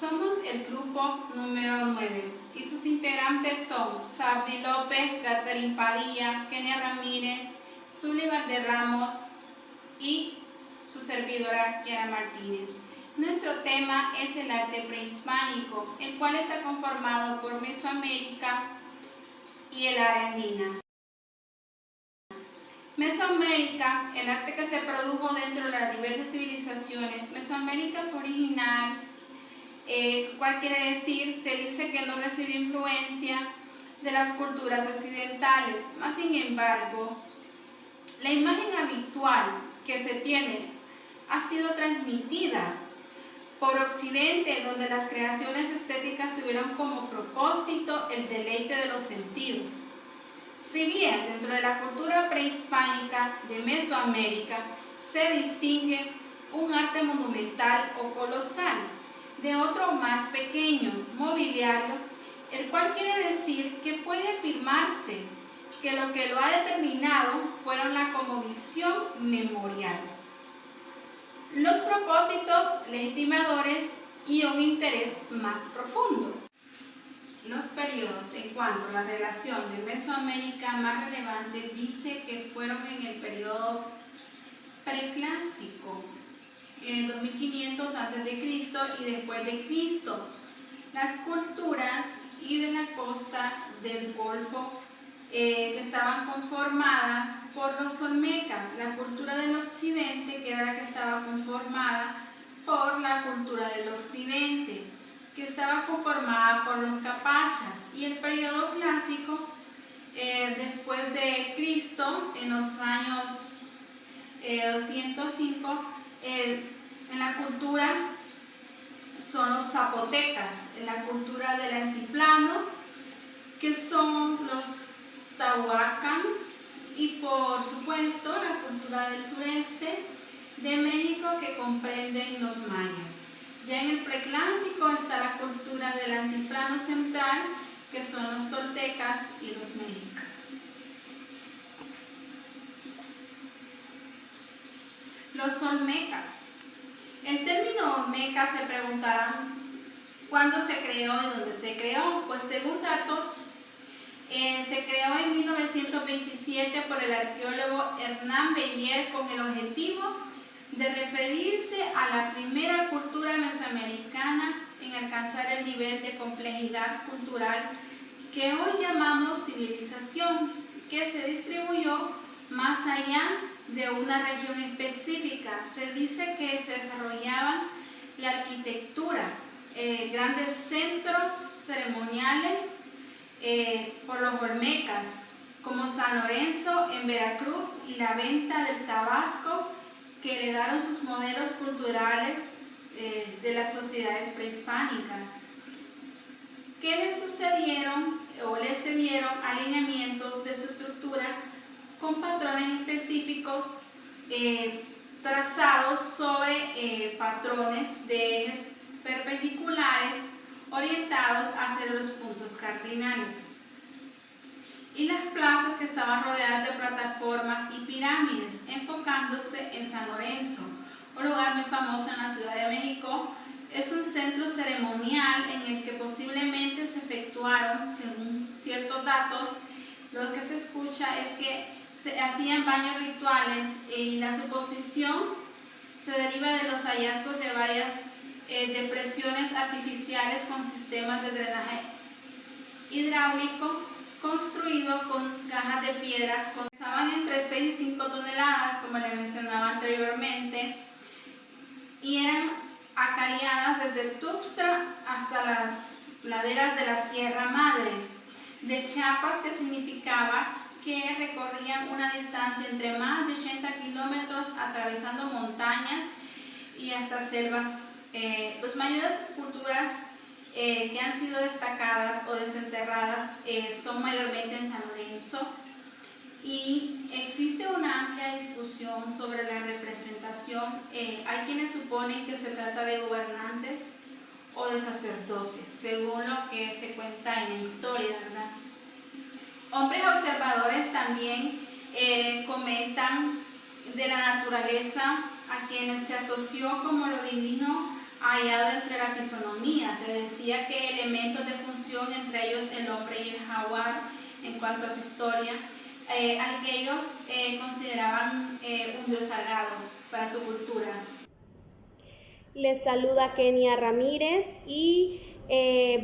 Somos el grupo número 9 y sus integrantes son Sardi López, Catherine Padilla, Kenia Ramírez, Zuli Valderramos y su servidora Kiara Martínez. Nuestro tema es el arte prehispánico, el cual está conformado por Mesoamérica y el área andina. Mesoamérica, el arte que se produjo dentro de las diversas civilizaciones. Mesoamérica fue original, ¿cuál quiere decir? Se dice que no recibió influencia de las culturas occidentales. Más sin embargo, la imagen habitual que se tiene ha sido transmitida por Occidente, donde las creaciones estéticas tuvieron como propósito el deleite de los sentidos. Si bien dentro de la cultura prehispánica de Mesoamérica se distingue un arte monumental o colosal de otro más pequeño, mobiliario, el cual quiere decir que puede afirmarse que lo que lo ha determinado fueron la cosmovisión memorial, los propósitos legitimadores y un interés más profundo. Los periodos en cuanto a la relación de Mesoamérica más relevante dice que fueron en el periodo preclásico, en 2500 a.C. y después de Cristo. Las culturas y de la costa del Golfo que estaban conformadas por los olmecas, la cultura del occidente que era la que estaba conformada por la cultura del occidente, que estaba conformada por los capachas, y el periodo clásico después de Cristo, en los años 205, en la cultura son los zapotecas, en la cultura del altiplano, que son los Tahuacán, y por supuesto la cultura del sureste de México, que comprenden los mayas. Ya en el preclásico está la cultura del altiplano central, que son los toltecas y los mexicas. Los olmecas. El término olmeca se preguntarán cuándo se creó y dónde se creó. Pues según datos, se creó en 1927 por el arqueólogo Hernán Beller con el objetivo de referirse a la primera cultura mesoamericana en alcanzar el nivel de complejidad cultural que hoy llamamos civilización, que se distribuyó más allá de una región específica. Se dice que se desarrollaba la arquitectura, grandes centros ceremoniales por los olmecas, como San Lorenzo en Veracruz y la Venta del Tabasco, que heredaron sus modelos culturales de las sociedades prehispánicas, que les sucedieron o les cedieron alineamientos de su estructura con patrones específicos trazados sobre patrones de ejes perpendiculares orientados hacia los puntos cardinales, y las plazas que estaban rodeadas de plataformas y pirámides, enfocándose en San Lorenzo, un lugar muy famoso en la Ciudad de México. Es un centro ceremonial en el que posiblemente se efectuaron, según ciertos datos, lo que se escucha es que se hacían baños rituales, y la suposición se deriva de los hallazgos de varias depresiones artificiales con sistemas de drenaje hidráulico construido con cajas de piedra que pesaban entre 6 y 5 toneladas, como les mencionaba anteriormente, y eran acariadas desde Tuxtla hasta las laderas de la Sierra Madre de Chiapas, que significaba que recorrían una distancia entre más de 80 kilómetros atravesando montañas y hasta selvas. Las mayores esculturas que han sido destacadas o desenterradas son mayormente en San Lorenzo, y existe una amplia discusión sobre la representación. Hay quienes suponen que se trata de gobernantes o de sacerdotes, según lo que se cuenta en la historia, ¿verdad? Hombres observadores también comentan de la naturaleza, a quienes se asoció como lo divino hallado entre la fisonomía. Se decía que elementos de función, entre ellos el hombre y el jaguar, en cuanto a su historia, al que ellos consideraban un dios sagrado para su cultura. Les saluda Kenia Ramírez y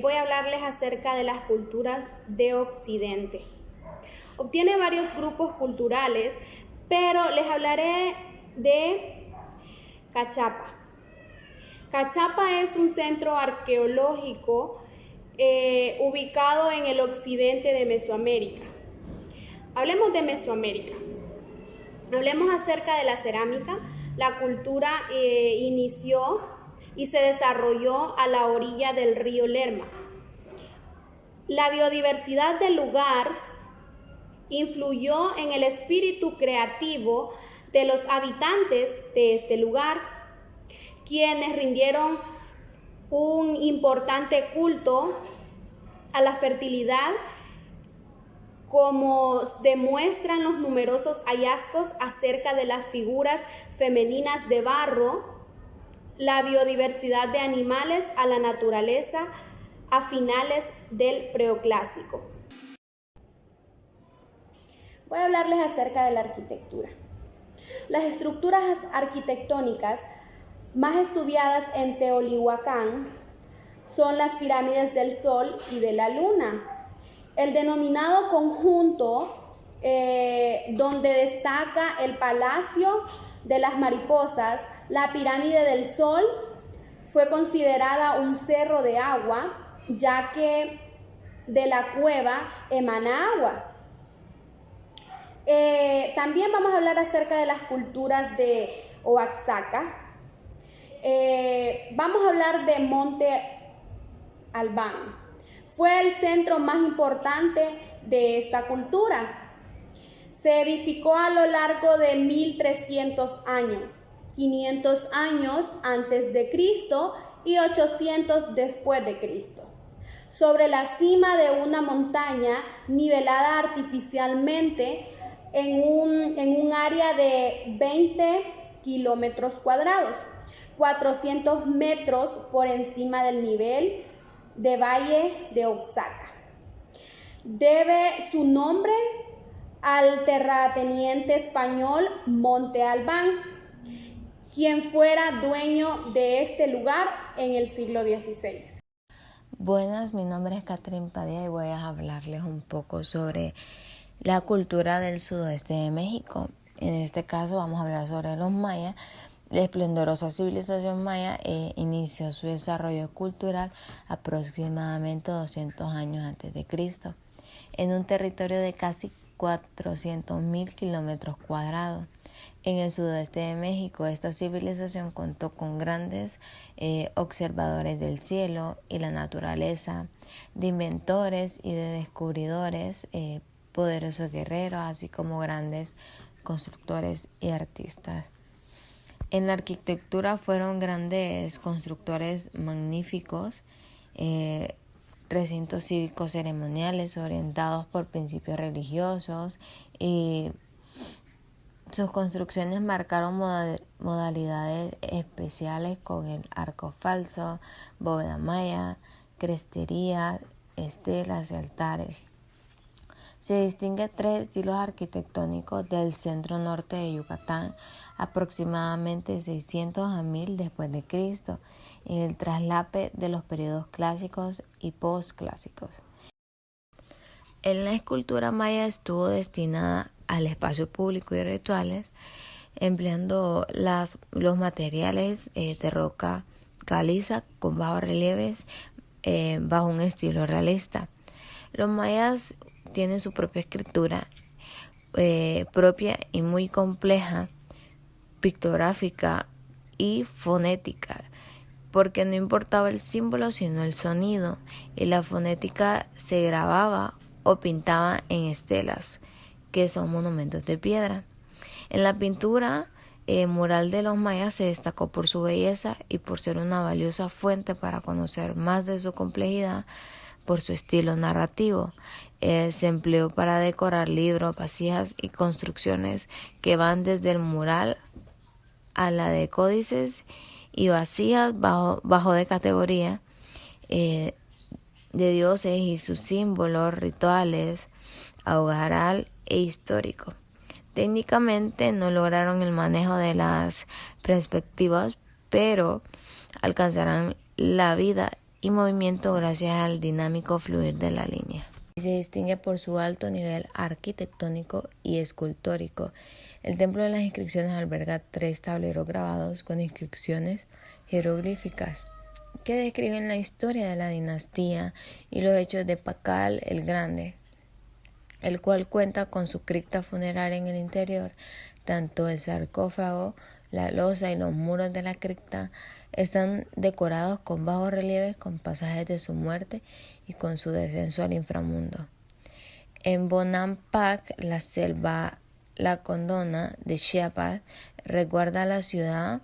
voy a hablarles acerca de las culturas de Occidente. Obtiene varios grupos culturales, pero les hablaré de Cachapa. Cachapa es un centro arqueológico ubicado en el occidente de Mesoamérica. Hablemos de Mesoamérica. Hablemos acerca de la cerámica. La cultura inició y se desarrolló a la orilla del río Lerma. La biodiversidad del lugar influyó en el espíritu creativo de los habitantes de este lugar, quienes rindieron un importante culto a la fertilidad, como demuestran los numerosos hallazgos acerca de las figuras femeninas de barro, la biodiversidad de animales a la naturaleza a finales del Preoclásico. Voy a hablarles acerca de la arquitectura. Las estructuras arquitectónicas más estudiadas en Teotihuacán son las pirámides del Sol y de la Luna. El denominado conjunto, donde destaca el Palacio de las Mariposas, la pirámide del Sol, fue considerada un cerro de agua, ya que de la cueva emana agua. También vamos a hablar acerca de las culturas de Oaxaca. Vamos a hablar de Monte Albán. Fue el centro más importante de esta cultura. Se edificó a lo largo de 1300 años, 500 años antes de Cristo y 800 después de Cristo, sobre la cima de una montaña nivelada artificialmente en un área de 20 kilómetros cuadrados, 400 metros por encima del nivel de Valle de Oaxaca. Debe su nombre al terrateniente español Monte Albán, quien fuera dueño de este lugar en el siglo XVI. Buenas, mi nombre es Catherine Padilla y voy a hablarles un poco sobre la cultura del sudoeste de México. En este caso vamos a hablar sobre los mayas. La esplendorosa civilización maya inició su desarrollo cultural aproximadamente 200 años antes de Cristo, en un territorio de casi 400,000 kilómetros cuadrados. En el sudoeste de México, esta civilización contó con grandes observadores del cielo y la naturaleza, de inventores y de descubridores, poderosos guerreros, así como grandes constructores y artistas. En la arquitectura fueron grandes constructores magníficos, recintos cívicos ceremoniales orientados por principios religiosos, y sus construcciones marcaron modalidades especiales con el arco falso, bóveda maya, crestería, estelas y altares. Se distinguen 3 estilos arquitectónicos del centro norte de Yucatán, aproximadamente 600 a 1000 después de Cristo, en el traslape de los periodos clásicos y posclásicos. En la escultura maya estuvo destinada al espacio público y rituales, empleando los materiales de roca caliza con bajos relieves bajo un estilo realista. Los mayas tienen su propia escritura propia y muy compleja, pictográfica y fonética, porque no importaba el símbolo sino el sonido, y la fonética se grababa o pintaba en estelas, que son monumentos de piedra. En la pintura mural de los mayas se destacó por su belleza y por ser una valiosa fuente para conocer más de su complejidad. Por su estilo narrativo, se empleó para decorar libros, vasijas y construcciones que van desde el mural a la de códices y vacías bajo de categoría de dioses y sus símbolos, rituales, hogaral e histórico. Técnicamente no lograron el manejo de las perspectivas, pero alcanzarán la vida y movimiento gracias al dinámico fluir de la línea. Se distingue por su alto nivel arquitectónico y escultórico. El Templo de las Inscripciones alberga 3 tableros grabados con inscripciones jeroglíficas que describen la historia de la dinastía y los hechos de Pakal el Grande, el cual cuenta con su cripta funeraria en el interior. Tanto el sarcófago, la losa y los muros de la cripta están decorados con bajos relieves con pasajes de su muerte y con su descenso al inframundo. En Bonampak, la selva lacandona de Chiapas resguarda la ciudad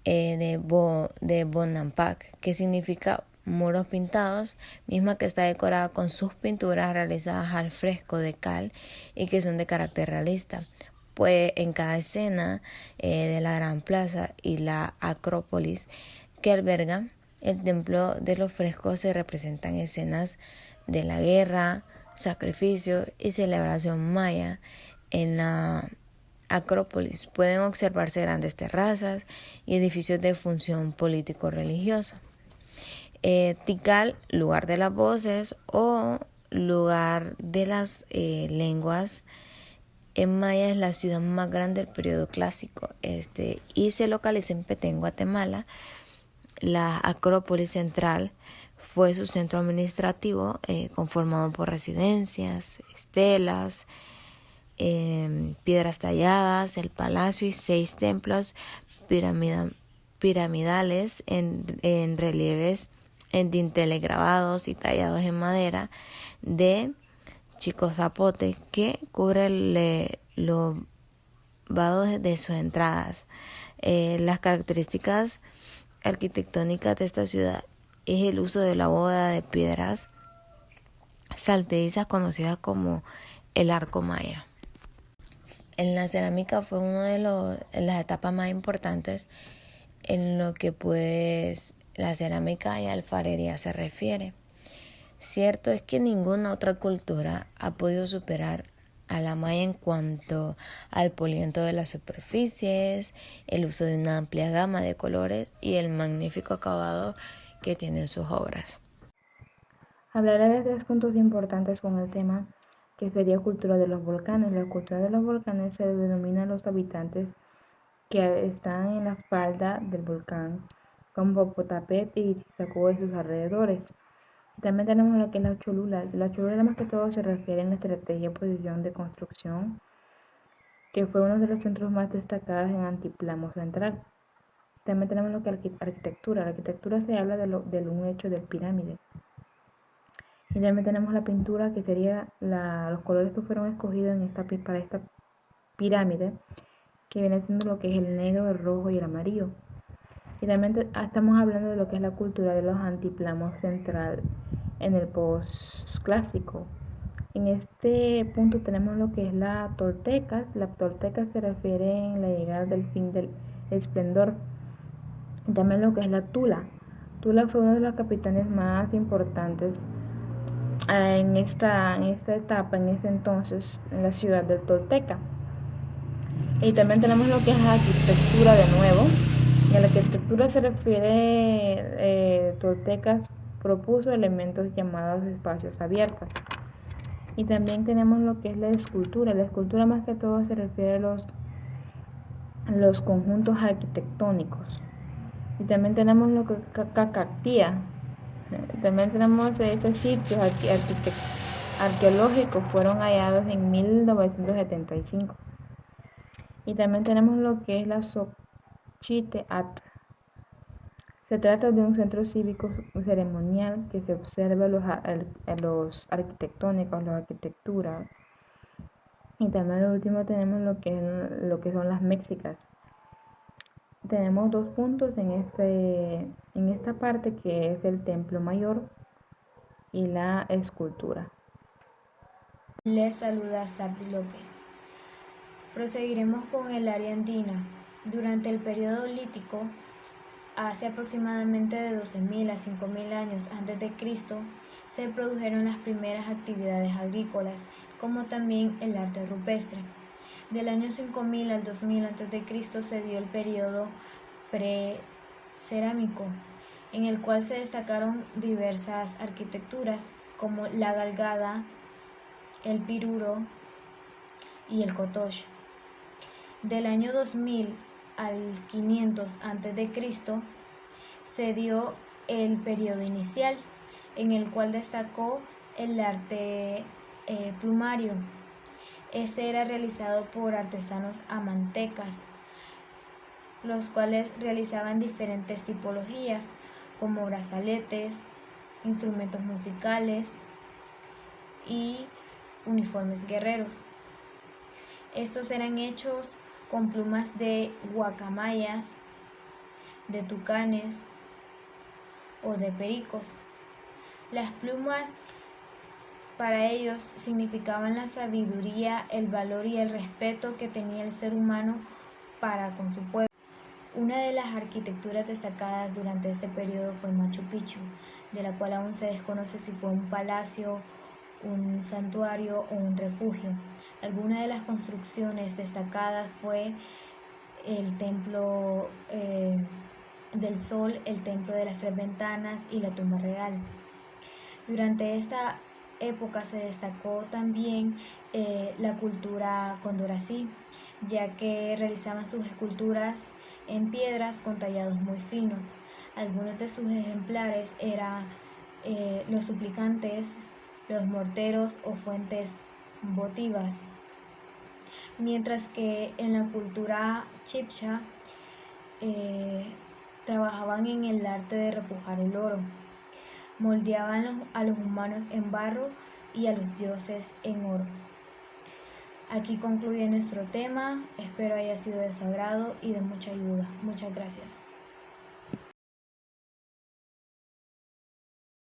de Bonampak, que significa muros pintados, misma que está decorada con sus pinturas realizadas al fresco de cal y que son de carácter realista, pues en cada escena de la Gran Plaza y la Acrópolis que alberga el templo de los frescos se representan escenas de la guerra, sacrificio y celebración maya. En la Acrópolis pueden observarse grandes terrazas y edificios de función político-religiosa. Tikal, lugar de las voces o lugar de las lenguas, en maya es la ciudad más grande del periodo clásico y se localiza en Petén, Guatemala. La Acrópolis Central fue su centro administrativo, conformado por residencias, estelas, piedras talladas, el palacio y 6 templos piramidales en relieves en dinteles grabados y tallados en madera de chico zapote que cubre los vados de sus entradas. Las características arquitectónicas de esta ciudad es el uso de la bóveda de piedras saltedizas conocida como el arco maya. En la cerámica fue una de las etapas más importantes en lo que pues la cerámica y alfarería se refiere. Cierto es que ninguna otra cultura ha podido superar a la maya en cuanto al polimiento de las superficies, el uso de una amplia gama de colores y el magnífico acabado que tienen sus obras. Hablaré de 3 puntos importantes con el tema, que sería cultura de los volcanes. La cultura de los volcanes se denomina a los habitantes que están en la falda del volcán, como Popocatépetl y Tizzaco y sus alrededores. También tenemos lo que es la Cholula. La Cholula más que todo se refiere a la estrategia y posición de construcción, que fue uno de los centros más destacados en Altiplano Central. También tenemos lo que es arquitectura. La arquitectura se habla de un hecho de pirámide. Y también tenemos la pintura, que sería los colores que fueron escogidos para esta pirámide, que viene siendo lo que es el negro, el rojo y el amarillo. Y también estamos hablando de lo que es la cultura de los altiplanos central en el postclásico. En este punto tenemos lo que es la Tolteca. La Tolteca se refiere a la llegada del fin del esplendor. Y también lo que es la Tula. Tula fue uno de los capitanes más importantes en esta etapa, en este entonces, en la ciudad de Tolteca. Y también tenemos lo que es la arquitectura de nuevo. Y a la arquitectura se refiere, Toltecas propuso elementos llamados espacios abiertos. Y también tenemos lo que es la escultura. La escultura más que todo se refiere a los conjuntos arquitectónicos. Y también tenemos lo que es Cacatía. También tenemos estos sitios arqueológicos fueron hallados en 1975. Y también tenemos lo que es la Xochitl. Se trata de un centro cívico ceremonial que se observa los arquitectónicos, la arquitectura. Y también lo último tenemos lo que son las mexicas. Tenemos 2 puntos en esta parte, que es el templo mayor y la escultura. Les saluda Sabri López. Proseguiremos con el área andina. Durante el periodo lítico hace aproximadamente de 12.000 a 5.000 años antes de Cristo, se produjeron las primeras actividades agrícolas, como también el arte rupestre. Del año 5000 al 2000 a.C. se dio el periodo precerámico, en el cual se destacaron diversas arquitecturas como la galgada, el piruro y el kotosh. Del año 2000 al 500 a.C. se dio el periodo inicial, en el cual destacó el arte plumario. Este era realizado por artesanos amantecas, los cuales realizaban diferentes tipologías como brazaletes, instrumentos musicales y uniformes guerreros. Estos eran hechos con plumas de guacamayas, de tucanes o de pericos. Las plumas para ellos significaban la sabiduría, el valor y el respeto que tenía el ser humano para con su pueblo. Una de las arquitecturas destacadas durante este periodo fue Machu Picchu, de la cual aún se desconoce si fue un palacio, un santuario o un refugio. Algunas de las construcciones destacadas fue el Templo del Sol, el Templo de las Tres Ventanas y la Tumba Real. Durante esta época se destacó también la cultura condorasí, ya que realizaban sus esculturas en piedras con tallados muy finos. Algunos de sus ejemplares eran los suplicantes, los morteros o fuentes votivas, mientras que en la cultura chibcha trabajaban en el arte de repujar el oro, moldeaban a los humanos en barro y a los dioses en oro. Aquí concluye nuestro tema, espero haya sido de su agrado y de mucha ayuda. Muchas gracias.